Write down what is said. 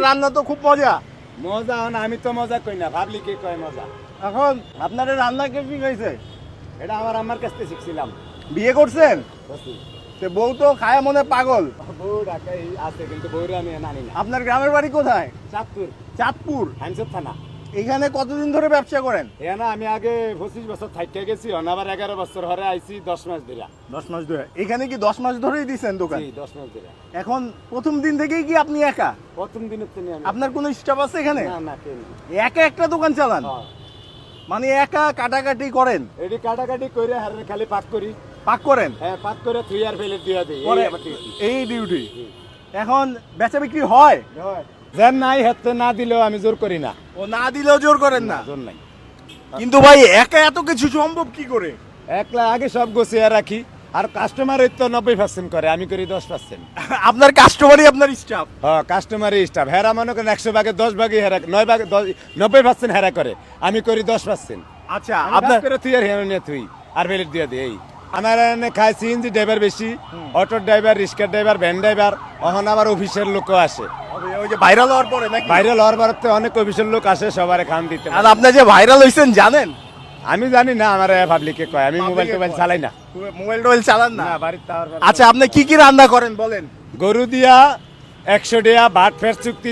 রান্না তো খুব মজা। মজা না, আমি তো মজা কই না, ভাবলি কে কয় মজা। এখন আপনার রান্না কে শিখাইছে? এটা আমার আম্মার কাছ থেকে শিখছিলাম। বিয়ে করছেন? তো বউ তো খায়া মনে পাগল। বউ ঢাকায় আছে কিন্তু বউরে আমি নানি না। আপনার গ্রামের বাড়ি কোথায়? চাঁদপুর, চাঁদপুর। হাইনসব থানা। এখানে কতদিন ধরে ব্যবসা করেন? না আমি আগে 25 বছর থাইকে গেছি, আবার 11 বছর হরে আইছি 10 মাস ধরে। 10 মাস ধরে এখানে কি 10 মাস ধরেই দিছেন দোকান? জি 10 মাস ধরে। এখন প্রথম দিন থেকেই কি আপনি একা? প্রথম দিনের থেকে আমি। আপনার কোনো স্টাফ আছে এখানে? না না কেন। একা একটা দোকান চালান? হ্যাঁ। মানে একা কাটাকাটি করেন? এডি কাটাকাটি কইরে হারে খালি পাক করি। পাক করেন? হ্যাঁ পাক করে থুই আর ফেলে দিয়া দেই। এই পরে আবার ডিউটি। এই ডিউটি। এখন বেচা বিক্রি হয়? যেন নাই হাতে না দিলেও আমি জোর করি না। ও না দিলেও জোর করেন না? জোর নাই। কিন্তু ভাই একা এত কিছু সম্ভব কি করে? একলা আগে সব গোছিয়ে রাখি, আর কাস্টমারের তো 90% করে, আমি করি 10%। আপনার কাস্টমারই আপনার স্টাফ? হ্যাঁ কাস্টমারই স্টাফ। হেরা মনে করেন 100 ভাগে 10 ভাগে হেরা, 9 ভাগে 90% হেরা করে, আমি করি 10%। আচ্ছা আপনার আপনার করে তুই আর হেরা নিয়ে তুই আর বেলেট দিয়ে দে। এই আমার এখানে খাই সিএনজি ড্রাইভার বেশি, অটো ড্রাইভার, রিক্সা ড্রাইভার, ভ্যান ড্রাইভার, এখন আবার অফিসের লোকও আসে। ওই যে ভাইরাল হওয়ার পরে নাকি? ভাইরাল হওয়ার পরতে অনেক অফিসের লোক আসে, সবার খান দিতে। আর আপনি যে ভাইরাল হইছেন জানেন? আমি জানি না, আমার পাবলিকে কয়, আমি মোবাইল টোবাইল চালাই না। মোবাইল টোবাইল চালান না? না বাড়িতে আচ্ছা আপনি কি কি রান্না করেন বলেন? গরু দিয়া 100 টাকা ভাত ফের চুক্তি।